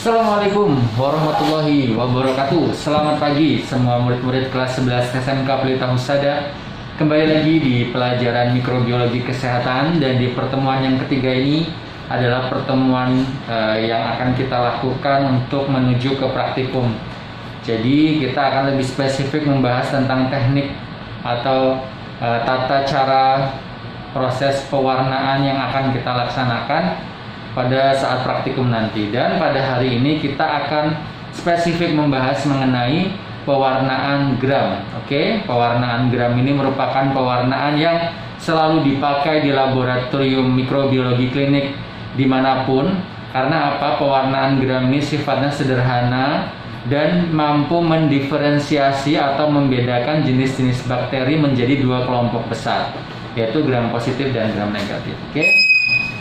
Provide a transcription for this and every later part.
Assalamualaikum warahmatullahi wabarakatuh. Selamat pagi semua murid-murid kelas 11 SMK Pelita Husada. Kembali lagi di pelajaran mikrobiologi kesehatan, dan di pertemuan yang ketiga ini adalah pertemuan yang akan kita lakukan untuk menuju ke praktikum. Jadi kita akan lebih spesifik membahas tentang teknik atau tata cara proses pewarnaan yang akan kita laksanakan pada saat praktikum nanti. Dan pada hari ini kita akan spesifik membahas mengenai pewarnaan gram. Oke, pewarnaan gram ini merupakan pewarnaan yang selalu dipakai di laboratorium mikrobiologi klinik dimanapun. Karena apa? Pewarnaan gram ini sifatnya sederhana dan mampu mendiferensiasi atau membedakan jenis-jenis bakteri menjadi dua kelompok besar, yaitu gram positif dan gram negatif. Oke,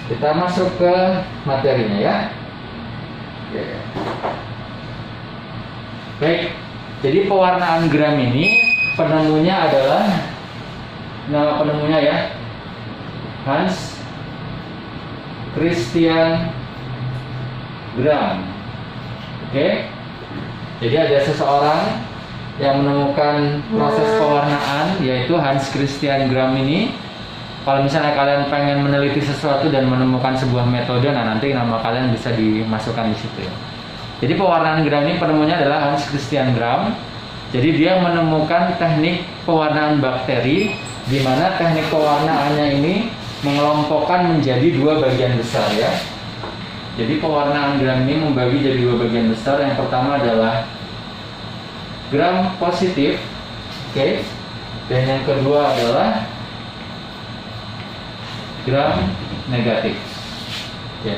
kita masuk ke materinya ya. Oke. Baik, jadi pewarnaan gram ini penemunya adalah, nama penemunya ya, Hans Christian Gram. Oke, jadi ada seseorang yang menemukan proses pewarnaan, yaitu Hans Christian Gram ini. Kalau misalnya kalian pengen meneliti sesuatu dan menemukan sebuah metode, nah nanti nama kalian bisa dimasukkan di situ ya. Jadi pewarnaan gram ini penemunya adalah Hans Christian Gram. Jadi dia menemukan teknik pewarnaan bakteri, di mana teknik pewarnaannya ini mengelompokkan menjadi dua bagian besar ya. Jadi pewarnaan gram ini membagi jadi dua bagian besar. Yang pertama adalah gram positif, oke, dan yang kedua adalah gram negatif. Oke.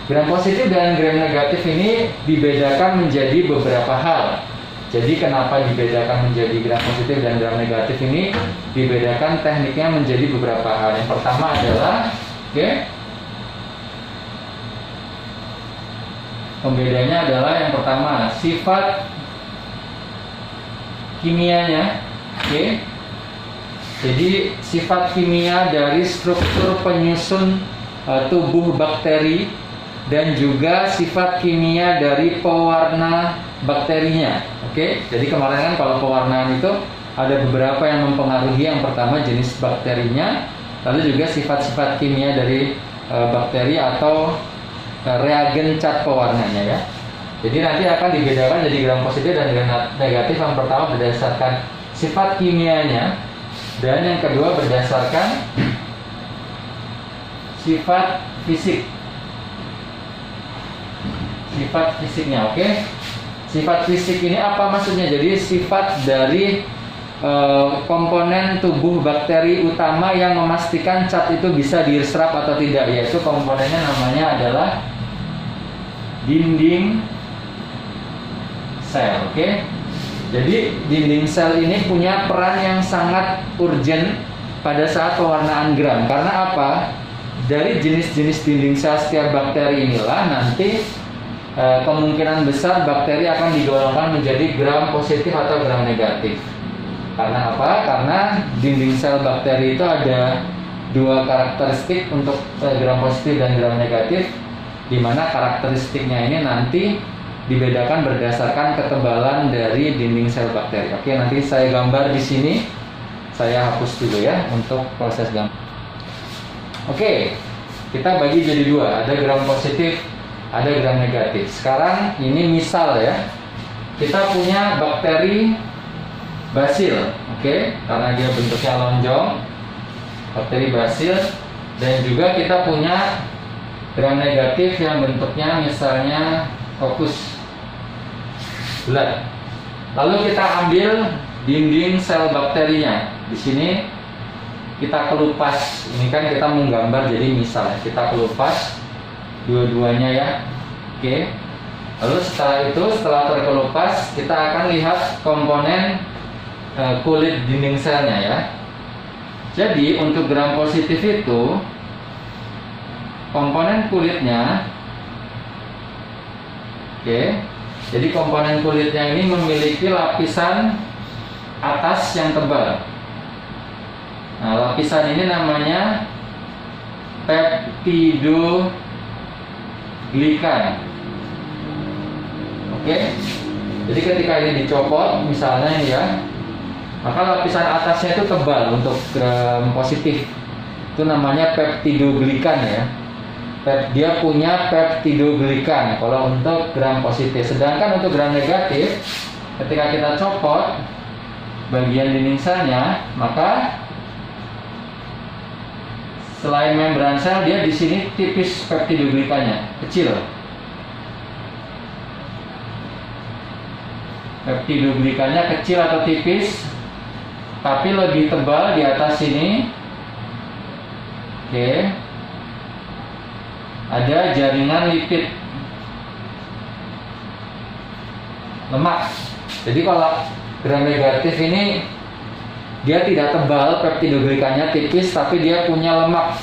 Gram positif dan gram negatif ini dibedakan menjadi beberapa hal. Jadi kenapa dibedakan menjadi gram positif dan gram negatif ini? Dibedakan tekniknya menjadi beberapa hal. Yang pertama adalah, oke, pembedanya adalah yang pertama sifat kimianya, oke. Jadi sifat kimia dari struktur penyusun tubuh bakteri, dan juga sifat kimia dari pewarna bakterinya. Oke, jadi kemarin kan kalau pewarnaan itu ada beberapa yang mempengaruhi. Yang pertama jenis bakterinya, lalu juga sifat-sifat kimia dari bakteri atau reagen cat pewarnanya ya. Jadi nanti akan dibedakan jadi gram positif dan gram negatif. Yang pertama berdasarkan sifat kimianya, dan yang kedua berdasarkan sifat fisik. Sifat fisiknya, oke. Sifat fisik ini apa maksudnya? Jadi sifat dari komponen tubuh bakteri utama yang memastikan cat itu bisa diserap atau tidak, yaitu komponennya namanya adalah dinding sel, oke. Jadi dinding sel ini punya peran yang sangat urgent pada saat pewarnaan gram. Karena apa? Dari jenis-jenis dinding sel setiap bakteri inilah nanti kemungkinan besar bakteri akan digolongkan menjadi gram positif atau gram negatif. Karena apa? Karena dinding sel bakteri itu ada dua karakteristik untuk gram positif dan gram negatif, di mana karakteristiknya ini nanti dibedakan berdasarkan ketebalan dari dinding sel bakteri. Oke, nanti saya gambar di sini. Saya hapus dulu ya untuk proses gambar. Oke, kita bagi jadi dua. Ada gram positif, ada gram negatif. Sekarang ini misal ya, kita punya bakteri basil, oke, karena dia bentuknya lonjong, bakteri basil. Dan juga kita punya gram negatif yang bentuknya misalnya fokus blood. Lalu kita ambil dinding sel bakterinya. Di sini kita kelupas. Ini kan kita menggambar jadi misal. Kita kelupas dua-duanya ya. Oke. Lalu setelah itu, setelah terkelupas, kita akan lihat komponen kulit dinding selnya ya. Jadi untuk gram positif itu komponen kulitnya, oke. Jadi komponen kulitnya ini memiliki lapisan atas yang tebal. Nah, lapisan ini namanya peptidoglikan. Oke. Jadi ketika ini dicopot misalnya ini ya, maka lapisan atasnya itu tebal untuk gram positif. Itu namanya peptidoglikan ya. Dia punya peptidoglikan kalau untuk gram positif. Sedangkan untuk gram negatif, ketika kita copot bagian dinding selnya, maka selain membran sel, dia di sini tipis peptidoglikannya, kecil. Peptidoglikannya kecil atau tipis, tapi lebih tebal di atas sini. Oke. Ada jaringan lipid lemak. Jadi kalau gram negatif ini dia tidak tebal, peptidoglikannya tipis, tapi dia punya lemak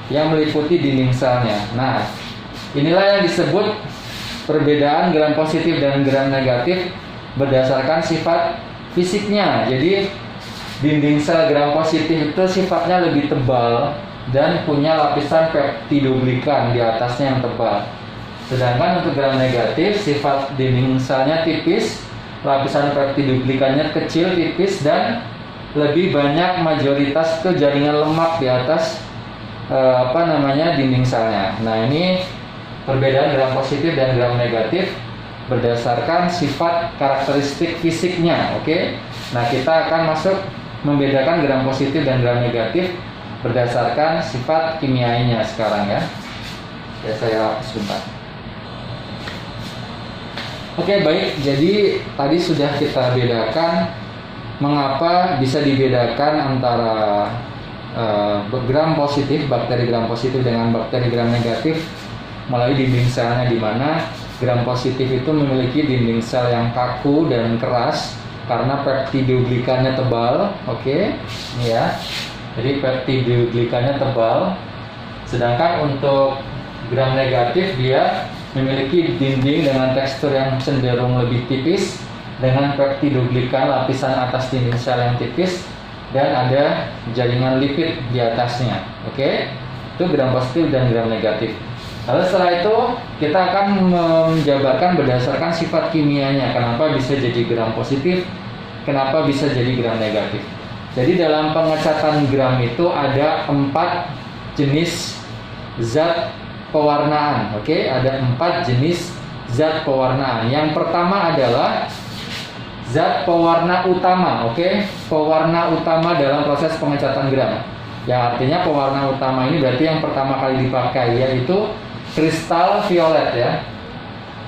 yang meliputi dinding selnya. Nah, inilah yang disebut perbedaan gram positif dan gram negatif berdasarkan sifat fisiknya. Jadi dinding sel gram positif itu sifatnya lebih tebal dan punya lapisan peptidoglikan di atasnya yang tebal. Sedangkan untuk gram negatif, sifat dinding selnya tipis, lapisan peptidoglikannya kecil, tipis, dan lebih banyak mayoritas itu jaringan lemak di atas dinding selnya. Nah, ini perbedaan gram positif dan gram negatif berdasarkan sifat karakteristik fisiknya. Oke. Nah, kita akan masuk membedakan gram positif dan gram negatif berdasarkan sifat kimiainya sekarang ya. Ya, saya sebentar. Oke, baik. Jadi tadi sudah kita bedakan mengapa bisa dibedakan antara gram positif, bakteri gram positif dengan bakteri gram negatif melalui dinding selnya, di mana gram positif itu memiliki dinding sel yang kaku dan keras karena peptidoglikannya tebal. Oke, ini ya. Jadi peptidoglikannya tebal. Sedangkan untuk gram negatif dia memiliki dinding dengan tekstur yang cenderung lebih tipis dengan peptidoglikan lapisan atas dinding sel yang tipis dan ada jaringan lipid di atasnya. Oke, itu gram positif dan gram negatif. Lalu setelah itu kita akan menjabarkan berdasarkan sifat kimianya, kenapa bisa jadi gram positif, kenapa bisa jadi gram negatif. Jadi dalam pengecatan gram itu ada 4 jenis zat pewarnaan. Oke, ada 4 jenis zat pewarnaan. Yang pertama adalah zat pewarna utama. Oke, pewarna utama dalam proses pengecatan gram. Yang artinya pewarna utama ini berarti yang pertama kali dipakai, yaitu kristal violet ya.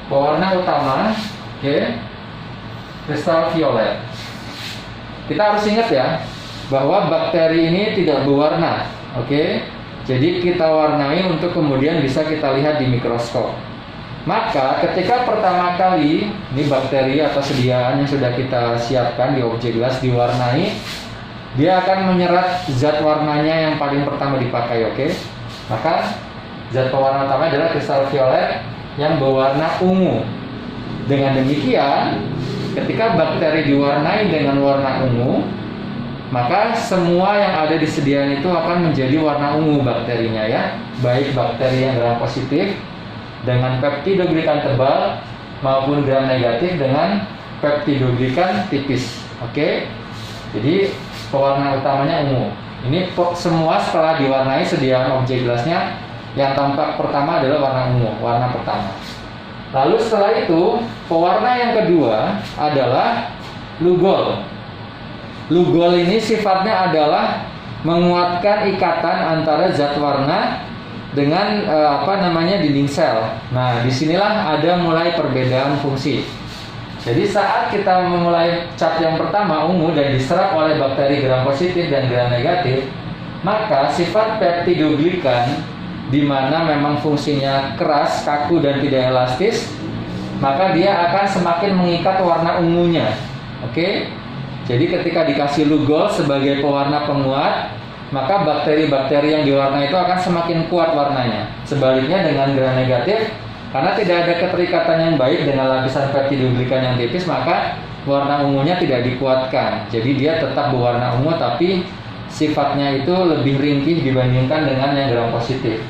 Pewarna utama, oke, kristal violet. Kita harus ingat ya bahwa bakteri ini tidak berwarna. Oke. Jadi kita warnai untuk kemudian bisa kita lihat di mikroskop. Maka ketika pertama kali ini bakteri atau sediaan yang sudah kita siapkan di objek gelas diwarnai, dia akan menyerap zat warnanya yang paling pertama dipakai. Oke. Maka zat pewarna utama adalah kristal violet yang berwarna ungu. Dengan demikian, ketika bakteri diwarnai dengan warna ungu, maka semua yang ada di sediaan itu akan menjadi warna ungu bakterinya ya. Baik bakteri yang gram positif dengan peptidoglikan tebal maupun gram negatif dengan peptidoglikan tipis. Oke. Jadi pewarna utamanya ungu. Ini semua setelah diwarnai sediaan objek gelasnya, yang tampak pertama adalah warna ungu, warna pertama. Lalu setelah itu, pewarna yang kedua adalah lugol. Lugol ini sifatnya adalah menguatkan ikatan antara zat warna dengan dinding sel. Nah, disinilah ada mulai perbedaan fungsi. Jadi saat kita memulai cat yang pertama ungu dan diserap oleh bakteri gram positif dan gram negatif, maka sifat peptidoglikan di mana memang fungsinya keras, kaku dan tidak elastis, maka dia akan semakin mengikat warna ungunya. Oke. Jadi ketika dikasih lugol sebagai pewarna penguat, maka bakteri-bakteri yang diwarna itu akan semakin kuat warnanya. Sebaliknya dengan gram negatif, karena tidak ada keterikatan yang baik dengan lapisan peptidoglikan yang tipis, maka warna ungunya tidak dikuatkan. Jadi dia tetap berwarna ungu, tapi sifatnya itu lebih ringkih dibandingkan dengan yang gram positif.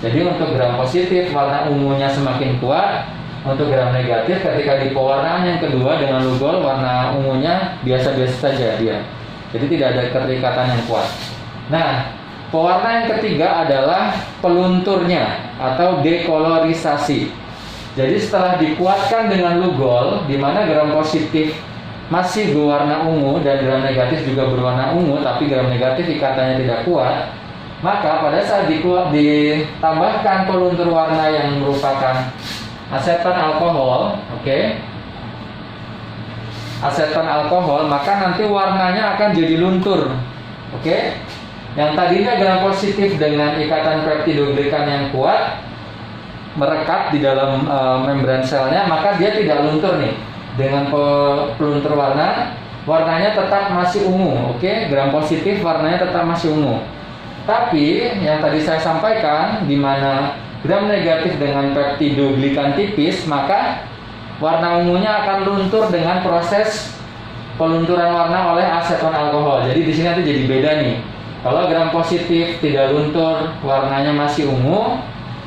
Jadi untuk gram positif warna ungunya semakin kuat, Untuk gram negatif ketika di pewarnaan yang kedua dengan Lugol, warna ungunya biasa-biasa saja dia. Jadi tidak ada keterikatan yang kuat. Nah, pewarna yang ketiga adalah pelunturnya atau dekolorisasi. Jadi setelah dikuatkan dengan Lugol, di mana gram positif masih berwarna ungu dan gram negatif juga berwarna ungu, tapi gram negatif ikatannya tidak kuat, maka pada saat ditambahkan peluntur warna yang merupakan aseton alkohol, aseton alkohol, maka nanti warnanya akan jadi luntur, Yang tadinya gram positif dengan ikatan peptidoglikan yang kuat merekat di dalam membran selnya, maka dia tidak luntur nih. Dengan peluntur warnanya tetap masih ungu, gram positif warnanya tetap masih ungu. Tapi yang tadi saya sampaikan, di mana gram negatif dengan peptidoglikan tipis, maka warna ungunya akan luntur dengan proses pelunturan warna oleh aseton alkohol. Jadi di sini nanti jadi beda nih. Kalau gram positif tidak luntur, warnanya masih ungu,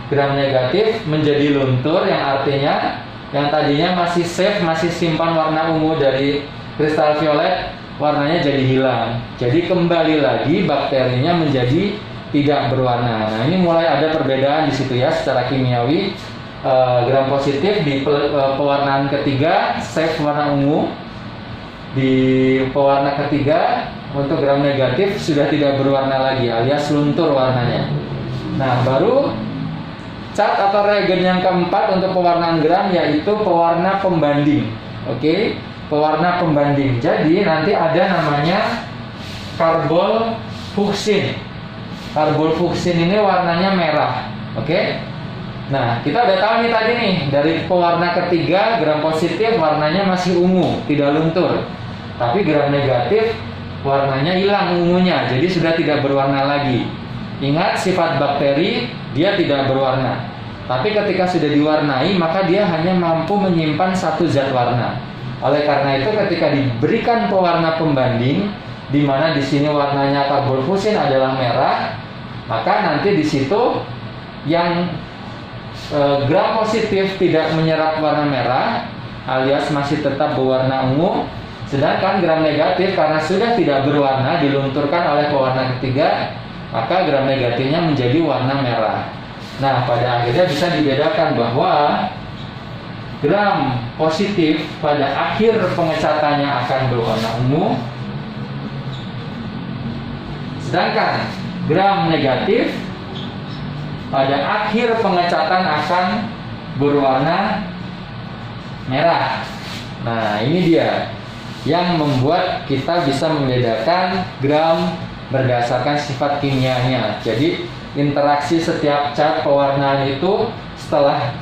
gram negatif menjadi luntur, yang artinya yang tadinya masih safe, masih simpan warna ungu dari kristal violet, warnanya jadi hilang. Jadi kembali lagi bakterinya menjadi tidak berwarna. Nah, ini mulai ada perbedaan di situ ya secara kimiawi. Gram positif di pewarnaan ketiga safe warna ungu. Di pewarna ketiga untuk gram negatif sudah tidak berwarna lagi alias luntur warnanya. Nah, baru cat atau reagen yang keempat untuk pewarnaan gram yaitu pewarna pembanding. Pewarna pembanding. Jadi nanti ada namanya karbol fuksin. Karbol fuksin ini warnanya merah. Nah, kita udah tahu nih tadi nih, dari pewarna ketiga gram positif warnanya masih ungu, tidak luntur. Tapi gram negatif warnanya hilang ungunya, jadi sudah tidak berwarna lagi. Ingat, sifat bakteri dia tidak berwarna. Tapi ketika sudah diwarnai, maka dia hanya mampu menyimpan satu zat warna. Oleh karena itu, ketika diberikan pewarna pembanding, di mana di sini warnanya karbol fuksin adalah merah, maka nanti di situ yang gram positif tidak menyerap warna merah, alias masih tetap berwarna ungu. Sedangkan gram negatif karena sudah tidak berwarna, dilunturkan oleh pewarna ketiga, maka gram negatifnya menjadi warna merah. Nah, pada akhirnya bisa dibedakan bahwa gram positif pada akhir pengecatannya akan berwarna ungu, sedangkan gram negatif pada akhir pengecatan akan berwarna merah. Nah, ini dia yang membuat kita bisa membedakan gram berdasarkan sifat kimianya. Jadi interaksi setiap cat pewarnaan itu setelah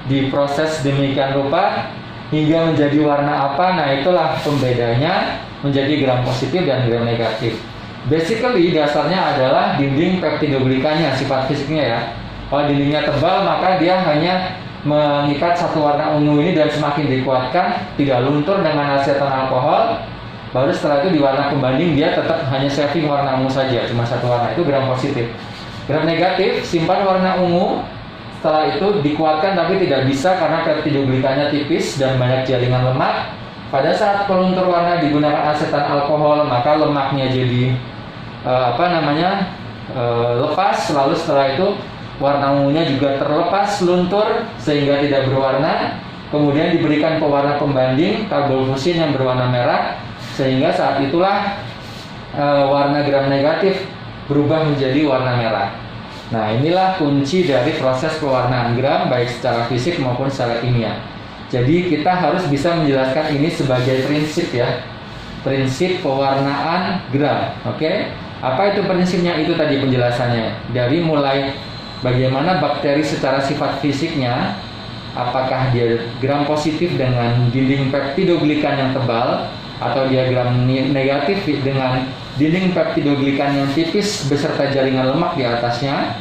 diproses demikian rupa hingga menjadi warna apa, nah itulah pembedanya menjadi gram positif dan gram negatif. Basically dasarnya adalah dinding peptidoglikannya, sifat fisiknya ya. Kalau dindingnya tebal maka dia hanya mengikat satu warna ungu ini dan semakin dikuatkan tidak luntur dengan aseton alkohol. Baru setelah itu di warna pembanding dia tetap hanya saving warna ungu saja, cuma satu warna, itu gram positif. Gram negatif simpan warna ungu, setelah itu dikuatkan tapi tidak bisa karena peptidoglikannya tipis dan banyak jaringan lemak. Pada saat peluntur warna digunakan aseton alkohol, maka lemaknya jadi lepas, lalu setelah itu warna ungunya juga terlepas, luntur sehingga tidak berwarna. Kemudian diberikan pewarna pembanding karbol fuksin yang berwarna merah, sehingga saat itulah warna gram negatif berubah menjadi warna merah. Nah, inilah kunci dari proses pewarnaan gram baik secara fisik maupun secara kimia. Jadi kita harus bisa menjelaskan ini sebagai prinsip ya, prinsip pewarnaan gram. Apa itu prinsipnya? Itu tadi penjelasannya, dari mulai bagaimana bakteri secara sifat fisiknya, apakah dia gram positif dengan dinding peptidoglikan yang tebal atau dia gram negatif dengan dinding peptidoglikan yang tipis beserta jaringan lemak di atasnya.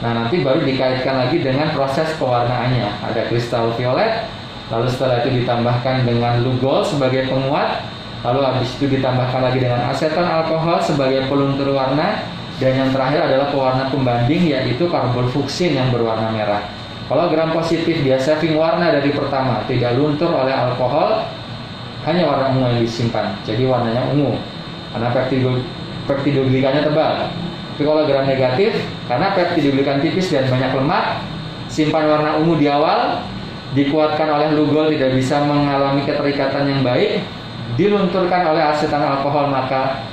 Nah, nanti baru dikaitkan lagi dengan proses pewarnaannya. Ada kristal violet, lalu setelah itu ditambahkan dengan Lugol sebagai penguat, lalu habis itu ditambahkan lagi dengan aseton alkohol sebagai peluntur warna, dan yang terakhir adalah pewarna pembanding yaitu karbol fuksin yang berwarna merah. Kalau gram positif dia saving warna dari pertama, tidak luntur oleh alkohol, hanya warna ungu yang disimpan. Jadi warnanya ungu karena peptidoglikannya tebal. Tapi kalau gram negatif, karena peptidoglikan tipis dan banyak lemak, simpan warna ungu di awal, dikuatkan oleh lugol tidak bisa mengalami keterikatan yang baik, dilunturkan oleh asetan alkohol, maka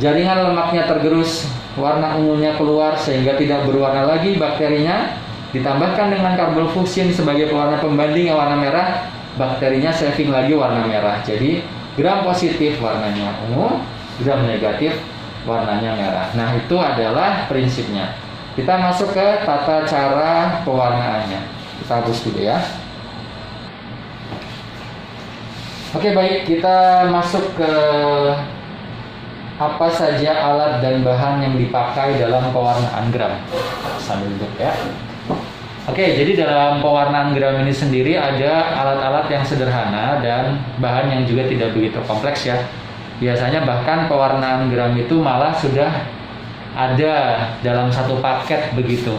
jaringan lemaknya tergerus, warna ungunya keluar sehingga tidak berwarna lagi bakterinya. Ditambahkan dengan karbon fusin sebagai pewarna pembanding yang warna merah, bakterinya saving lagi warna merah. Jadi gram positif warnanya ungu, gram negatif warnanya merah. Nah, itu adalah prinsipnya. Kita masuk ke tata cara pewarnaannya. Kita hapus dulu ya. Oke, baik, kita masuk ke apa saja alat dan bahan yang dipakai dalam pewarnaan gram. Sambil duduk ya. Oke, jadi dalam pewarnaan gram ini sendiri ada alat-alat yang sederhana dan bahan yang juga tidak begitu kompleks ya. Biasanya bahkan pewarnaan gram itu malah sudah ada dalam satu paket begitu.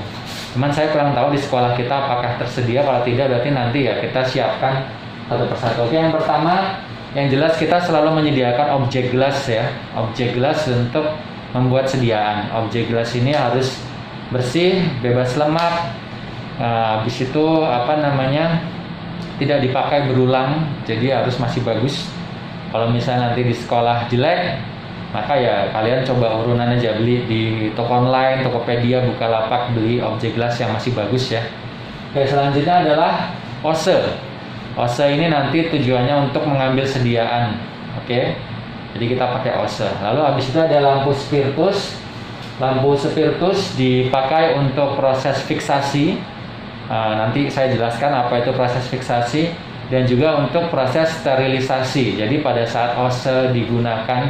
Cuman saya kurang tahu di sekolah kita apakah tersedia. Kalau tidak berarti nanti ya kita siapkan satu persatu. Oke, yang pertama yang jelas kita selalu menyediakan objek gelas ya. Objek gelas untuk membuat sediaan. Objek gelas ini harus bersih, bebas lemak. Habis itu tidak dipakai berulang, jadi harus masih bagus. Kalau misalnya nanti di sekolah jelek, maka ya kalian coba urunan aja, beli di toko online, Tokopedia, Bukalapak, beli objek gelas yang masih bagus ya. Oke, selanjutnya adalah ose. Ose ini nanti tujuannya untuk mengambil sediaan. Oke, jadi kita pakai ose. Lalu habis itu ada lampu spiritus. Lampu spiritus dipakai untuk proses fiksasi. Nanti saya jelaskan apa itu proses fiksasi dan juga untuk proses sterilisasi. Jadi pada saat ose digunakan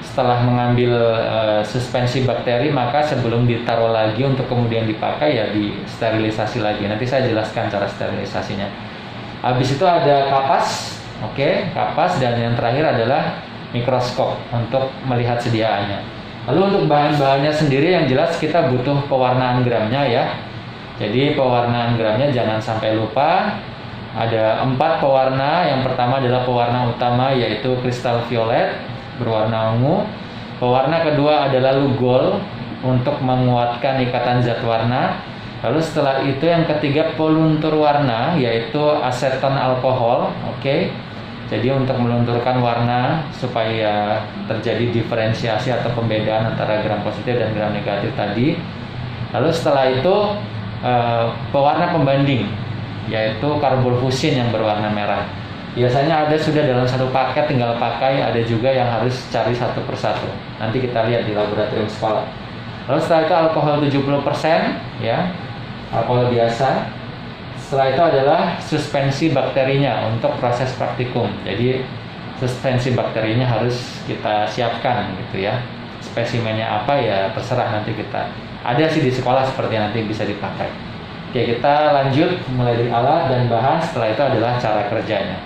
setelah mengambil suspensi bakteri, maka sebelum ditaruh lagi untuk kemudian dipakai ya disterilisasi lagi. Nanti saya jelaskan cara sterilisasinya. Habis itu ada kapas, oke, kapas, dan yang terakhir adalah mikroskop untuk melihat sediaannya. Lalu untuk bahan-bahannya sendiri yang jelas kita butuh pewarnaan gramnya ya. Jadi pewarnaan gramnya jangan sampai lupa. Ada 4 pewarna. Yang pertama adalah pewarna utama yaitu kristal violet berwarna ungu. Pewarna kedua adalah lugol untuk menguatkan ikatan zat warna. Lalu setelah itu yang ketiga peluntur warna yaitu aseton alkohol. Oke. Jadi untuk melunturkan warna supaya terjadi diferensiasi atau pembedaan antara gram positif dan gram negatif tadi. Lalu setelah itu pewarna pembanding yaitu karbon fusin yang berwarna merah. Biasanya ada sudah dalam satu paket, tinggal pakai. Ada juga yang harus cari satu persatu. Nanti kita lihat di laboratorium sekolah. Lalu setelah itu alkohol 70% ya, alkohol biasa. Setelah itu adalah suspensi bakterinya untuk proses praktikum. Jadi suspensi bakterinya harus kita siapkan gitu ya. Spesimennya apa ya terserah nanti kita. Ada sih di sekolah seperti nanti bisa dipakai. Oke, kita lanjut mulai dari alat dan bahan. Setelah itu adalah cara kerjanya.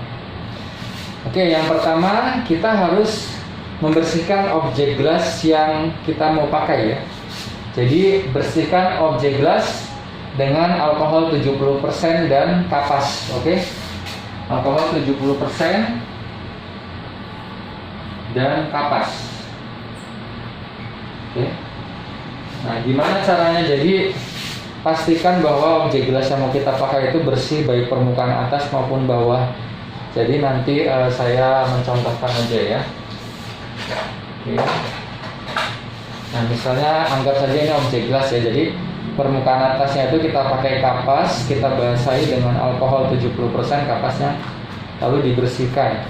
Oke, yang pertama kita harus membersihkan objek gelas yang kita mau pakai ya. Jadi bersihkan objek gelas dengan alkohol 70% dan kapas. Oke, alkohol 70% dan kapas. Oke. Nah, gimana caranya? Jadi pastikan bahwa objek gelas yang mau kita pakai itu bersih baik permukaan atas maupun bawah. Jadi nanti saya mencontohkan aja ya. Oke. Nah, misalnya anggap saja ini objek gelas ya. Jadi permukaan atasnya itu kita pakai kapas, kita basahi dengan alkohol 70% kapasnya, lalu dibersihkan.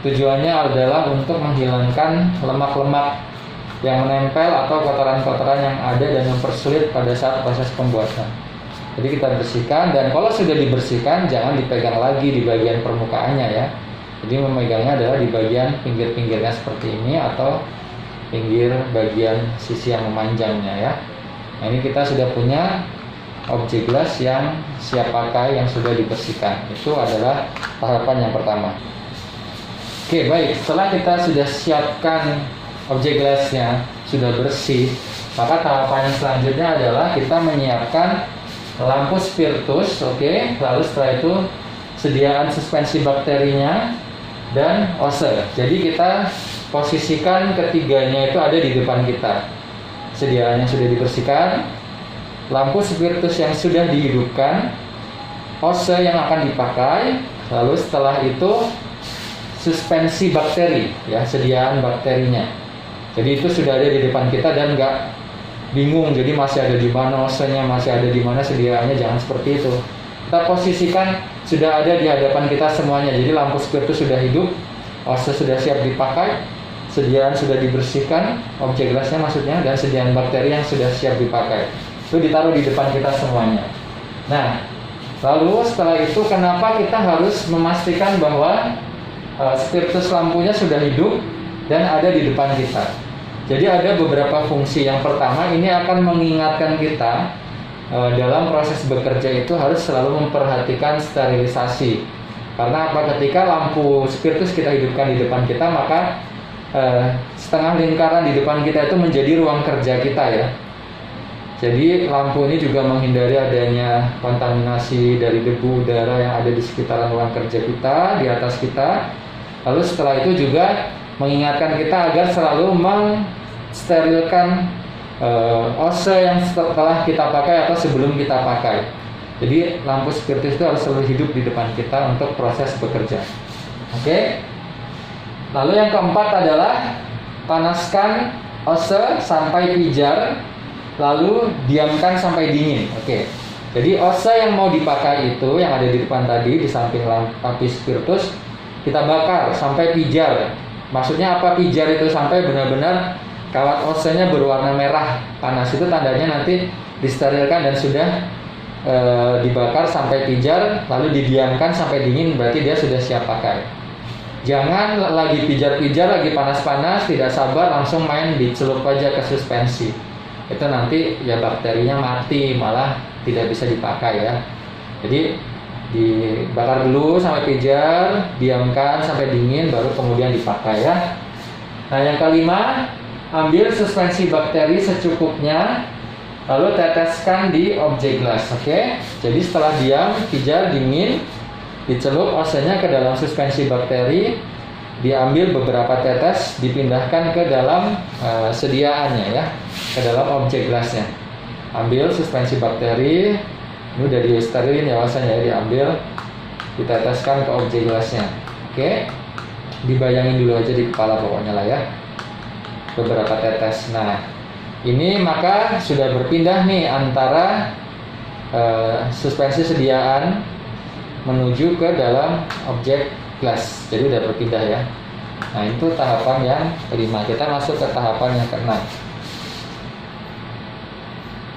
Tujuannya adalah untuk menghilangkan lemak-lemak yang menempel atau kotoran-kotoran yang ada dan mempersulit pada saat proses pembuatan. Jadi kita bersihkan, dan kalau sudah dibersihkan jangan dipegang lagi di bagian permukaannya ya. Jadi memegangnya adalah di bagian pinggir-pinggirnya seperti ini atau pinggir bagian sisi yang memanjangnya ya. Nah, ini kita sudah punya objek gelas yang siap pakai yang sudah dibersihkan. Itu adalah tahapan yang pertama. Oke, baik. Setelah kita sudah siapkan objek gelasnya sudah bersih, maka tahapan yang selanjutnya adalah kita menyiapkan lampu spiritus, oke. Lalu setelah itu sediaan suspensi bakterinya dan ose. Jadi kita posisikan ketiganya itu ada di depan kita. Sediaannya sudah dibersihkan, lampu spiritus yang sudah dihidupkan, ose yang akan dipakai, lalu setelah itu suspensi bakteri, ya, sediaan bakterinya. Jadi itu sudah ada di depan kita dan nggak bingung, jadi masih ada di mana osenya, masih ada di mana sediaannya, jangan seperti itu. Kita posisikan sudah ada di hadapan kita semuanya. Jadi lampu spiritus sudah hidup, ose sudah siap dipakai, sediaan sudah dibersihkan, objek gelasnya maksudnya, dan sediaan bakteri yang sudah siap dipakai. Itu ditaruh di depan kita semuanya. Nah, lalu setelah itu kenapa kita harus memastikan bahwa spiritus lampunya sudah hidup dan ada di depan kita? Jadi ada beberapa fungsi. Yang pertama, ini akan mengingatkan kita dalam proses bekerja itu harus selalu memperhatikan sterilisasi. Karena apa? Ketika lampu spiritus kita hidupkan di depan kita, maka setengah lingkaran di depan kita itu menjadi ruang kerja kita, ya. Jadi lampu ini juga menghindari adanya kontaminasi dari debu udara yang ada di sekitaran ruang kerja kita, di atas kita. Lalu setelah itu juga mengingatkan kita agar selalu mensterilkan ose yang setelah kita pakai atau sebelum kita pakai. Jadi lampu spiritus itu harus selalu hidup di depan kita untuk proses bekerja. Oke. Lalu yang keempat adalah panaskan ose sampai pijar, lalu diamkan sampai dingin. Oke. Jadi ose yang mau dipakai itu yang ada di depan tadi di samping lampu spiritus kita bakar sampai pijar. Maksudnya apa pijar itu? Sampai benar-benar kawat osenya berwarna merah panas. Itu tandanya nanti disterilkan dan sudah dibakar sampai pijar, lalu didiamkan sampai dingin, berarti dia sudah siap pakai. Jangan lagi pijar-pijar, lagi panas-panas, tidak sabar langsung main dicelup aja ke suspensi. Itu nanti ya bakterinya mati, malah tidak bisa dipakai, ya. Jadi dibakar dulu sampai pijar, diamkan sampai dingin, baru kemudian dipakai, ya. Nah, yang kelima, ambil suspensi bakteri secukupnya, lalu teteskan di objek gelas. Oke. Jadi setelah diam, pijar, dingin, dicelup osenya ke dalam suspensi bakteri, diambil beberapa tetes, dipindahkan ke dalam sediaannya, ya, ke dalam objek gelasnya. Ambil suspensi bakteri, ini udah disterilin ya osenya, ya, diambil, diteteskan ke objek gelasnya. Oke. Dibayangin dulu aja di kepala pokoknya lah, ya, beberapa tetes. Nah, ini maka sudah berpindah nih antara suspensi sediaan menuju ke dalam objek gelas. Jadi udah berpindah, ya. Nah, itu tahapan yang kelima. Kita masuk ke tahapan yang keenam.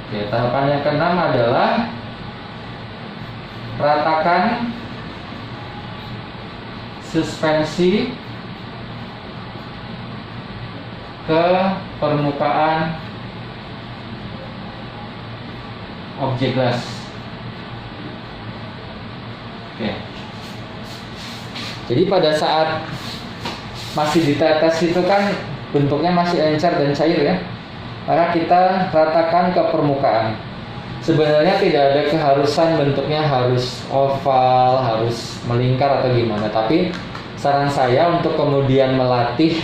Oke, tahapan yang keenam adalah ratakan suspensi ke permukaan objek gelas. Oke. Jadi pada saat masih ditetes itu kan bentuknya masih encer dan cair, ya. Maka kita ratakan ke permukaan. Sebenarnya tidak ada keharusan bentuknya harus oval, harus melingkar atau gimana. Tapi saran saya untuk kemudian melatih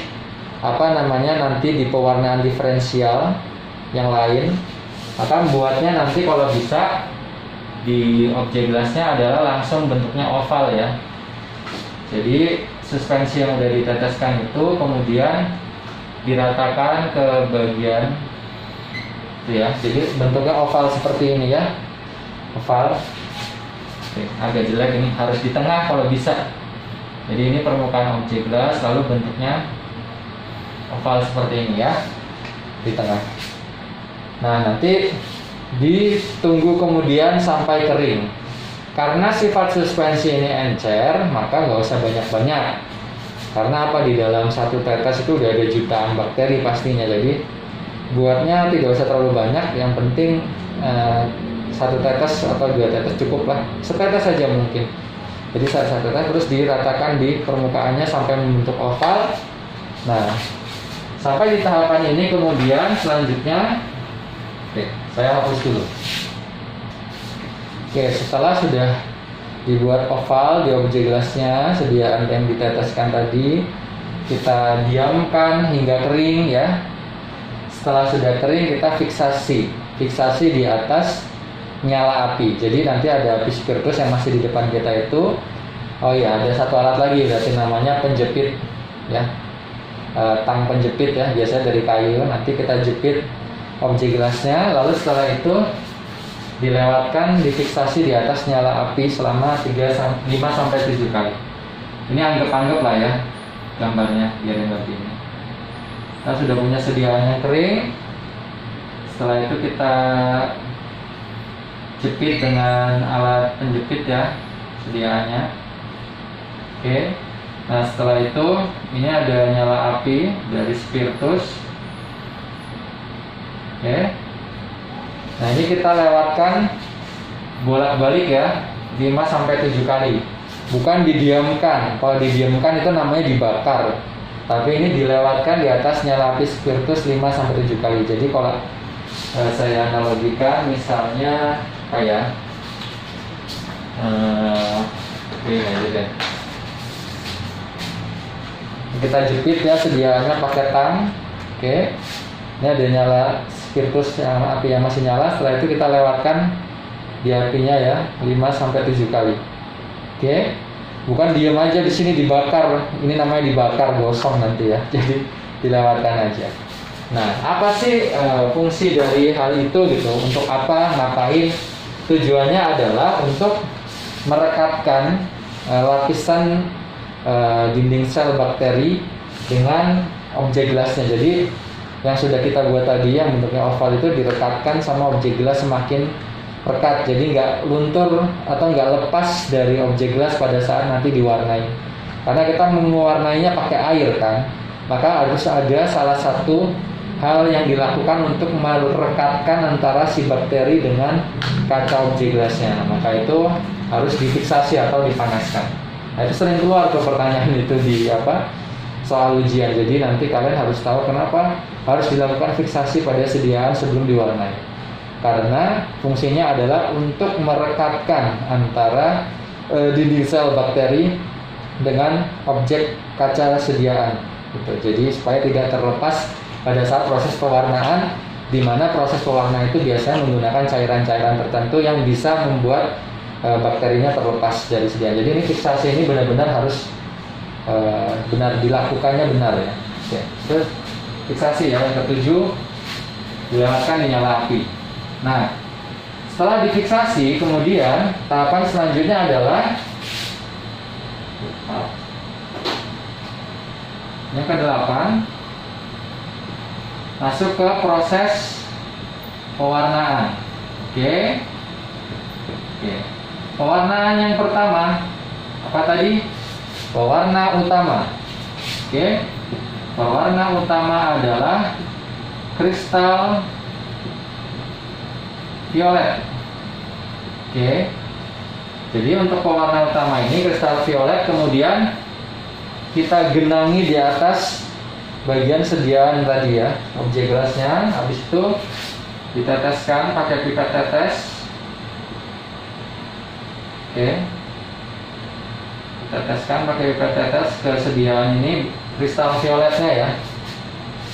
nanti di pewarnaan diferensial yang lain, maka buatnya nanti kalau bisa di objek gelasnya adalah langsung bentuknya oval, ya. Jadi suspensi yang udah diteteskan itu kemudian diratakan ke bagian itu, ya. Jadi bentuknya oval seperti ini, ya, oval. Oke, agak jelek ini, harus di tengah kalau bisa. Jadi ini permukaan objek gelas, lalu bentuknya oval seperti ini, ya, di tengah. Nah, nanti ditunggu kemudian sampai kering. Karena sifat suspensi ini encer, maka nggak usah banyak-banyak. Karena apa? Di dalam satu tetes itu udah ada jutaan bakteri pastinya. Jadi buatnya tidak usah terlalu banyak. Yang penting satu tetes atau dua tetes cukup lah. Setetes saja mungkin. Jadi satu tetes terus diratakan di permukaannya sampai membentuk oval. Nah, sampai di tahapan ini kemudian selanjutnya, oke, saya hapus dulu. Oke, setelah sudah dibuat oval di objek gelasnya, sediaan yang diteteskan tadi, kita diamkan hingga kering ya. Setelah sudah kering, kita fiksasi di atas nyala api. Jadi nanti ada api spiritus yang masih di depan kita itu. Oh iya, ada satu alat lagi, berarti namanya penjepit ya. Tang penjepit ya, biasanya dari kayu. Nanti kita jepit objek gelasnya, lalu setelah itu dilewatkan, difiksasi di atas nyala api selama 5 sampai 7 kali. Ini anggap lah ya gambarnya biar lebih ini. Kita sudah punya sediaan yang kering. Setelah itu kita jepit dengan alat penjepit ya sediaannya. Oke. Nah setelah itu ini ada nyala api dari spiritus. Oke. Nah ini kita lewatkan bolak-balik ya 5 sampai 7 kali. Bukan didiamkan. Kalau didiamkan itu namanya dibakar. Tapi ini dilewatkan di atas nyala api spiritus 5 sampai 7 kali. Jadi kalau saya analogikan misalnya kayak ini aja deh. Kita jepit ya sediaannya pakai tang. Oke. Ini ada nyala spiritus yang api yang masih nyala. Setelah itu kita lewatkan di apinya ya 5 sampai 7 kali. Oke. Bukan diam aja di sini dibakar. Ini namanya dibakar, gosong nanti ya. Jadi dilewatkan aja. Nah, apa sih fungsi dari hal itu gitu? Untuk apa? Ngapain? Tujuannya adalah untuk merekatkan lapisan dinding sel bakteri dengan objek gelasnya. Jadi yang sudah kita buat tadi yang bentuknya oval itu direkatkan sama objek gelas semakin rekat, jadi nggak luntur atau nggak lepas dari objek gelas pada saat nanti diwarnai. Karena kita mewarnainya pakai air kan, maka harus ada salah satu hal yang dilakukan untuk merekatkan antara si bakteri dengan kaca objek gelasnya. Maka itu harus difiksasi atau dipanaskan. Nah, itu sering keluar tuh pertanyaan itu di soal ujian. Jadi nanti kalian harus tahu kenapa harus dilakukan fiksasi pada sediaan sebelum diwarnai. Karena fungsinya adalah untuk merekatkan antara dinding sel bakteri dengan objek kaca sediaan gitu. Jadi supaya tidak terlepas pada saat proses pewarnaan, di mana proses pewarnaan itu biasanya menggunakan cairan-cairan tertentu yang bisa membuat bakterinya terlepas dari sediaan. Jadi ini fiksasi ini benar-benar harus benar dilakukannya benar ya. Oke. Terus fiksasi ya yang ketujuh, dilewatkan di nyala api. Nah, setelah difiksasi, kemudian tahapan selanjutnya adalah yang ke-8, masuk ke proses pewarnaan. Oke. Pewarnaan yang pertama apa tadi? Pewarna utama. Oke. Pewarna utama adalah kristal violet. Oke. Jadi untuk pewarna utama ini kristal violet, kemudian kita genangi di atas bagian sediaan tadi ya, objek gelasnya. Habis itu diteteskan pakai pipet tetes. Oke. Diteteskan pakai pipet tetes ke sediaan ini kristal violetnya ya.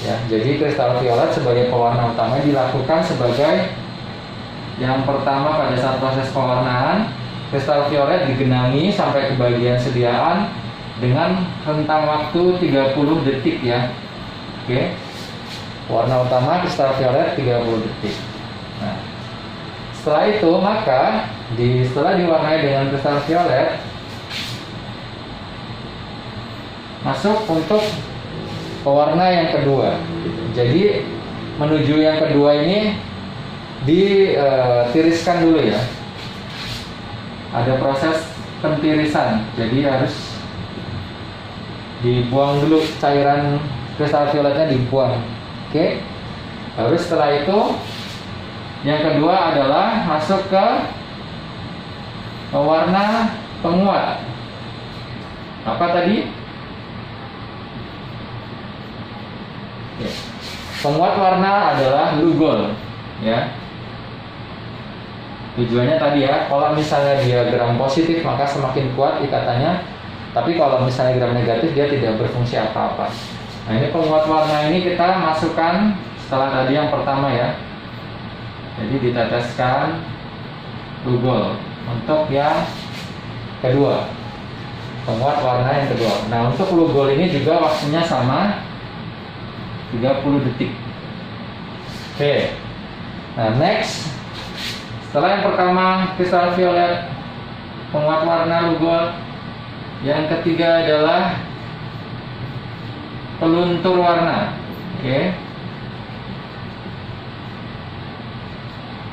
Ya, jadi kristal violet sebagai pewarna utama dilakukan sebagai yang pertama pada saat proses pewarnaan. Kristal violet digenangi sampai ke bagian sediaan dengan rentang waktu 30 detik ya. Oke. Warna utama kristal violet 30 detik. Nah, setelah itu maka setelah diwarnai dengan kristal violet, masuk untuk pewarna yang kedua. Jadi menuju yang kedua ini ditiriskan dulu ya. Ada proses pentirisan. Jadi harus dibuang dulu cairan kristal violetnya, dibuang. Oke. Lalu setelah itu yang kedua adalah masuk ke pewarna penguat. Apa tadi? Oke. Penguat warna adalah lugol ya. Tujuannya tadi ya, kalau misalnya dia gram positif maka semakin kuat ikatannya, tapi kalau misalnya gram negatif dia tidak berfungsi apa-apa. Nah ini penguat warna ini kita masukkan setelah tadi yang pertama ya. Jadi diteteskan Lugol untuk yang kedua, penguat warna yang kedua. Nah untuk Lugol ini juga waktunya sama 30 detik. Oke. Nah next, setelah yang pertama kristal violet penguat warna Lugol, yang ketiga adalah peluntur warna. Oke.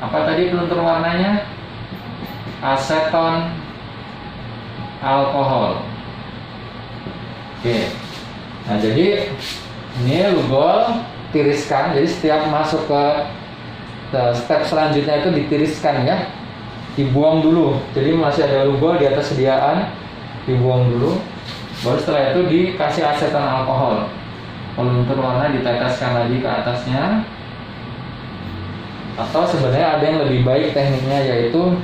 Apa tadi peluntur warnanya? Aseton alkohol. Oke. Nah jadi ini Lugol tiriskan. Jadi setiap masuk ke step selanjutnya itu ditiriskan ya, dibuang dulu. Jadi masih ada Lugol di atas sediaan, dibuang dulu. Baru setelah itu dikasih aseton alkohol. Peluntur warna diteteskan lagi ke atasnya. Atau sebenarnya ada yang lebih baik tekniknya, yaitu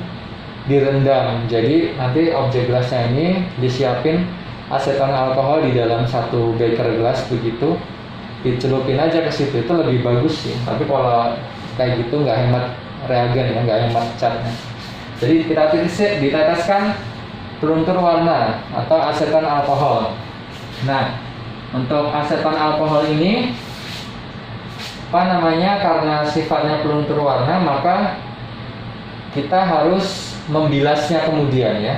direndam. Jadi nanti objek gelasnya ini disiapin aseton alkohol di dalam satu beker gelas begitu, dicelupin aja ke situ, itu lebih bagus sih. Tapi kalau kayak gitu nggak hemat reagen ya, nggak hemat catnya. Jadi kita diteteskan peluntur warna atau aseton alkohol. Nah untuk aseton alkohol ini karena sifatnya peluntur warna, maka kita harus membilasnya kemudian ya.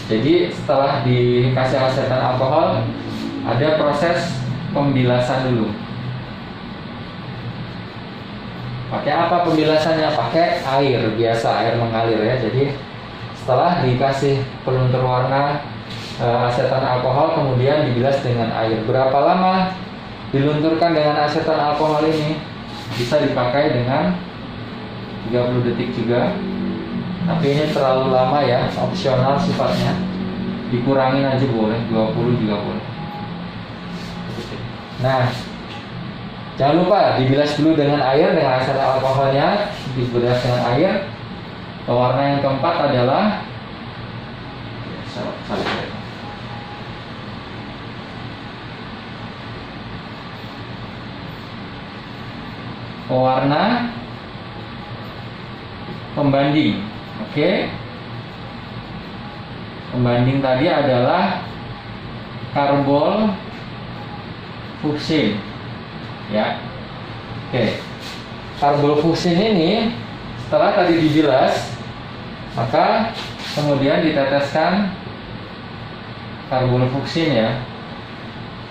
Jadi setelah dikasih aseton alkohol ada proses pembilasan dulu. Pakai apa pembilasannya? Pakai air biasa, air mengalir ya. Jadi setelah dikasih peluntur warna aseton alkohol, kemudian dibilas dengan air. Berapa lama dilunturkan dengan aseton alkohol ini? Bisa dipakai dengan 30 detik juga. Tapi ini terlalu lama ya, opsional sifatnya. Dikurangin aja boleh, 20 juga boleh. Nah, jangan lupa dibilas dulu dengan air, dengan aseton alkoholnya, dibilas dengan air. Warna yang keempat adalah pewarna pembanding. Oke. Pembanding tadi adalah karbol fuksin. Ya. Oke. Karbol fuksin ini setelah tadi dibilas, maka kemudian diteteskan karbol fuksin ya,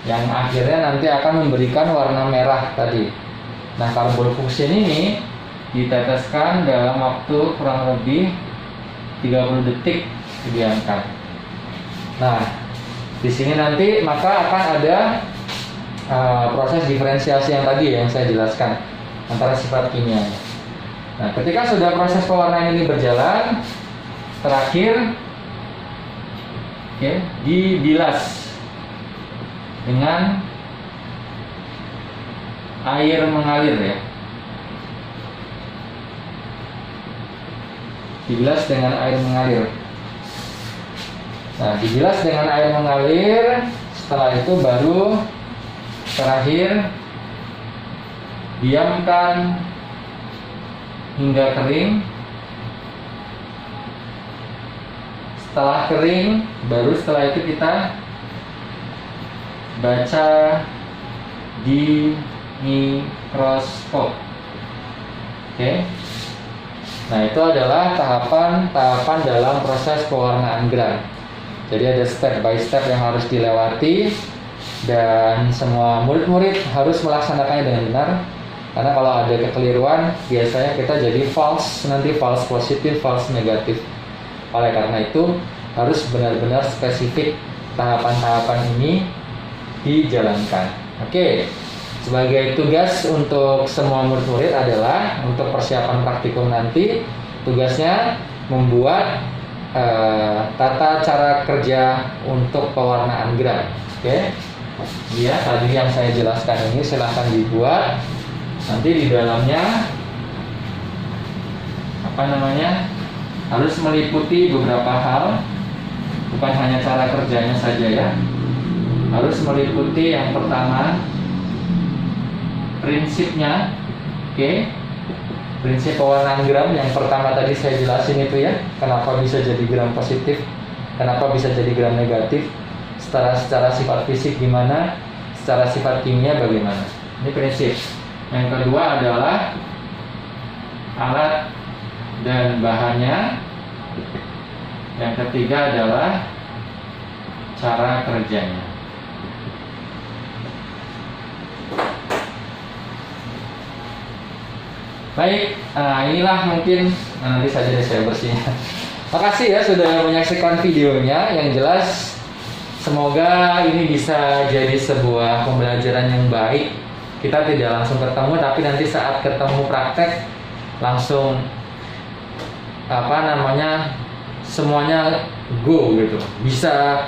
yang akhirnya nanti akan memberikan warna merah tadi. Nah, karbol fuksin ini diteteskan dalam waktu kurang lebih 30 detik, didiamkan. Nah, di sini nanti maka akan ada proses diferensiasi yang tadi yang saya jelaskan antara sifat kimia. Nah, ketika sudah proses pewarnaan ini berjalan, terakhir dibilas dengan air mengalir ya. Dibilas dengan air mengalir. Nah, dibilas dengan air mengalir. Setelah itu baru terakhir diamkan hingga kering. Setelah kering, baru setelah itu kita baca di mikroskop. Oke. Nah, itu adalah tahapan dalam proses pewarnaan gram. Jadi ada step by step yang harus dilewati, dan semua murid-murid harus melaksanakannya dengan benar. Karena kalau ada kekeliruan, biasanya kita jadi false, nanti false positif, false negatif. Oleh karena itu, harus benar-benar spesifik tahapan-tahapan ini dijalankan. Oke. Sebagai tugas untuk semua murid-murid adalah untuk persiapan praktikum nanti, tugasnya membuat tata cara kerja untuk pewarnaan gram. Oke. Ya, tadi yang saya jelaskan ini silahkan dibuat. Nanti di dalamnya harus meliputi beberapa hal, bukan hanya cara kerjanya saja ya. Harus meliputi yang pertama prinsipnya, oke. Prinsip pewarnaan gram yang pertama tadi saya jelasin itu ya, kenapa bisa jadi gram positif, kenapa bisa jadi gram negatif, secara sifat fisik gimana, secara sifat kimia bagaimana. Ini prinsip. Yang kedua adalah alat dan bahannya. Yang ketiga adalah cara kerjanya. Baik, inilah mungkin nanti saja saya bersihnya. Makasih ya sudah menyaksikan videonya. Yang jelas semoga ini bisa jadi sebuah pembelajaran yang baik. Kita tidak langsung ketemu, tapi nanti saat ketemu praktek langsung semuanya go gitu, bisa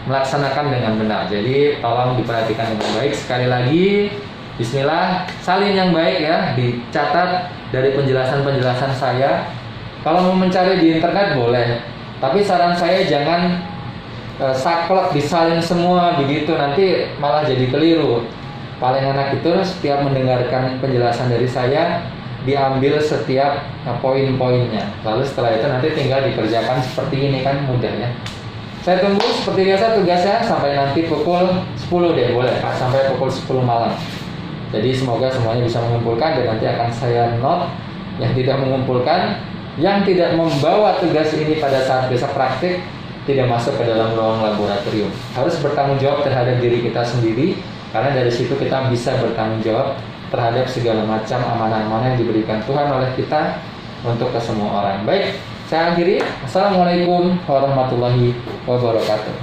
melaksanakan dengan benar. Jadi tolong diperhatikan dengan baik. Sekali lagi, bismillah, salin yang baik ya, dicatat dari penjelasan-penjelasan saya. Kalau mau mencari di internet boleh, tapi saran saya jangan saklek disalin semua begitu, nanti malah jadi keliru. Paling enak itu setiap mendengarkan penjelasan dari saya, diambil setiap poin-poinnya. Lalu setelah itu nanti tinggal dikerjakan seperti ini, kan mudah ya. Saya tunggu seperti biasa tugasnya sampai nanti pukul 10 deh, boleh Pak, sampai pukul 10 malam. Jadi semoga semuanya bisa mengumpulkan, dan nanti akan saya note yang tidak mengumpulkan, yang tidak membawa tugas ini pada saat besok praktik, tidak masuk ke dalam ruang laboratorium. Harus bertanggung jawab terhadap diri kita sendiri, karena dari situ kita bisa bertanggung jawab terhadap segala macam amanah-amanah yang diberikan Tuhan oleh kita untuk ke semua orang. Baik, saya akhiri. Assalamualaikum warahmatullahi wabarakatuh.